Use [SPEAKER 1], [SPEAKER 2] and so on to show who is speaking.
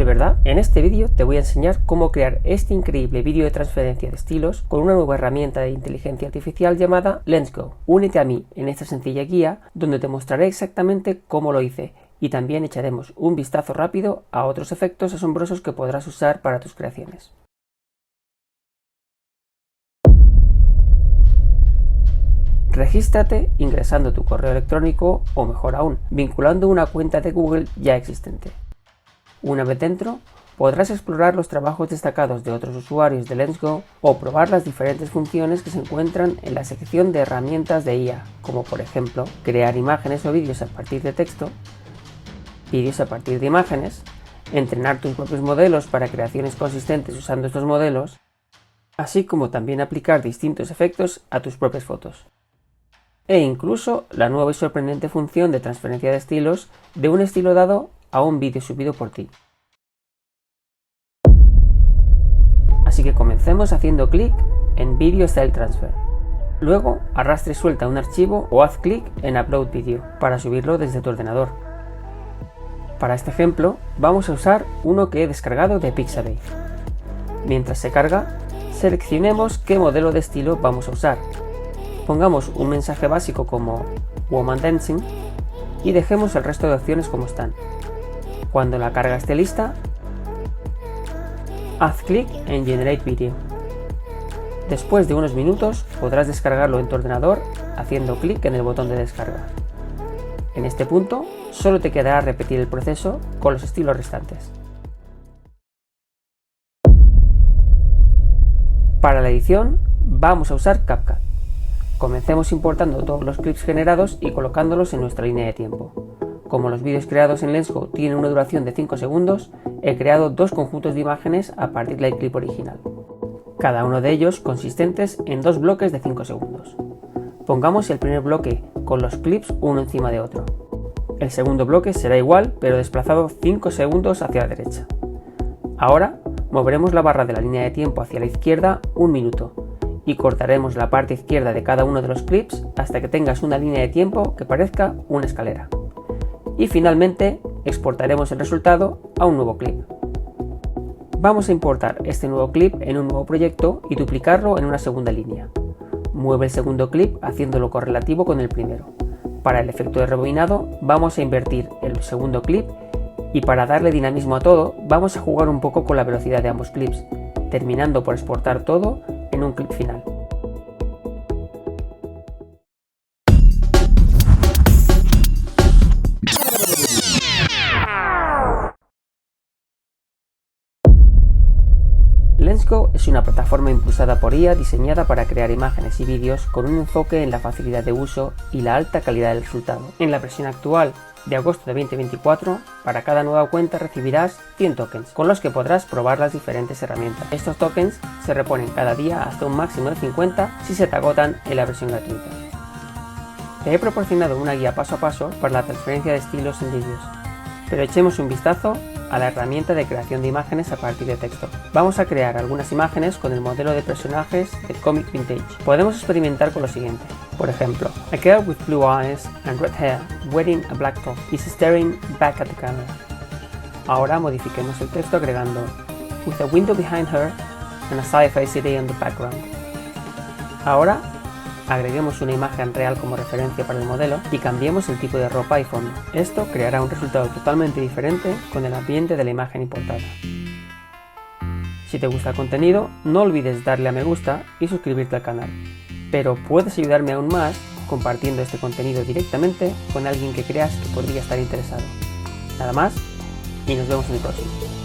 [SPEAKER 1] ¿verdad? En este vídeo te voy a enseñar cómo crear este increíble vídeo de transferencia de estilos con una nueva herramienta de inteligencia artificial llamada LensGo. Únete a mí en esta sencilla guía donde te mostraré exactamente cómo lo hice y también echaremos un vistazo rápido a otros efectos asombrosos que podrás usar para tus creaciones. Regístrate ingresando tu correo electrónico o, mejor aún, vinculando una cuenta de Google ya existente. Una vez dentro, podrás explorar los trabajos destacados de otros usuarios de LensGo o probar las diferentes funciones que se encuentran en la sección de herramientas de IA, como por ejemplo, crear imágenes o vídeos a partir de texto, vídeos a partir de imágenes, entrenar tus propios modelos para creaciones consistentes usando estos modelos, así como también aplicar distintos efectos a tus propias fotos. E incluso la nueva y sorprendente función de transferencia de estilos de un estilo dado a un vídeo subido por ti. Así que comencemos haciendo clic en Video Style Transfer. Luego arrastra y suelta un archivo o haz clic en Upload Video para subirlo desde tu ordenador. Para este ejemplo vamos a usar uno que he descargado de Pixabay. Mientras se carga, seleccionemos qué modelo de estilo vamos a usar. Pongamos un mensaje básico como Woman Dancing y dejemos el resto de opciones como están. Cuando la carga esté lista, haz clic en Generate Video. Después de unos minutos podrás descargarlo en tu ordenador haciendo clic en el botón de descarga. En este punto solo te quedará repetir el proceso con los estilos restantes. Para la edición vamos a usar CapCut. Comencemos importando todos los clips generados y colocándolos en nuestra línea de tiempo. Como los vídeos creados en LensGo tienen una duración de 5 segundos, he creado dos conjuntos de imágenes a partir del clip original, cada uno de ellos consistentes en dos bloques de 5 segundos. Pongamos el primer bloque con los clips uno encima de otro. El segundo bloque será igual, pero desplazado 5 segundos hacia la derecha. Ahora moveremos la barra de la línea de tiempo hacia la izquierda un minuto y cortaremos la parte izquierda de cada uno de los clips hasta que tengas una línea de tiempo que parezca una escalera. Y finalmente exportaremos el resultado a un nuevo clip. Vamos a importar este nuevo clip en un nuevo proyecto y duplicarlo en una segunda línea. Mueve el segundo clip haciéndolo correlativo con el primero. Para el efecto de rebobinado vamos a invertir el segundo clip y para darle dinamismo a todo vamos a jugar un poco con la velocidad de ambos clips, terminando por exportar todo en un clip final. LensGo es una plataforma impulsada por IA diseñada para crear imágenes y vídeos con un enfoque en la facilidad de uso y la alta calidad del resultado. En la versión actual de agosto de 2024, para cada nueva cuenta recibirás 100 tokens, con los que podrás probar las diferentes herramientas. Estos tokens se reponen cada día hasta un máximo de 50 si se te agotan en la versión gratuita. Te he proporcionado una guía paso a paso para la transferencia de estilos en vídeos, pero echemos un vistazo a la herramienta de creación de imágenes a partir de texto. Vamos a crear algunas imágenes con el modelo de personajes de Comic Vintage. Podemos experimentar con lo siguiente. Por ejemplo, a girl with blue eyes and red hair wearing a black top is staring back at the camera. Ahora modifiquemos el texto agregando with a window behind her and a sci-fi city in the background. Ahora agreguemos una imagen real como referencia para el modelo y cambiemos el tipo de ropa y fondo. Esto creará un resultado totalmente diferente con el ambiente de la imagen importada. Si te gusta el contenido, no olvides darle a me gusta y suscribirte al canal. Pero puedes ayudarme aún más compartiendo este contenido directamente con alguien que creas que podría estar interesado. Nada más y nos vemos en el próximo.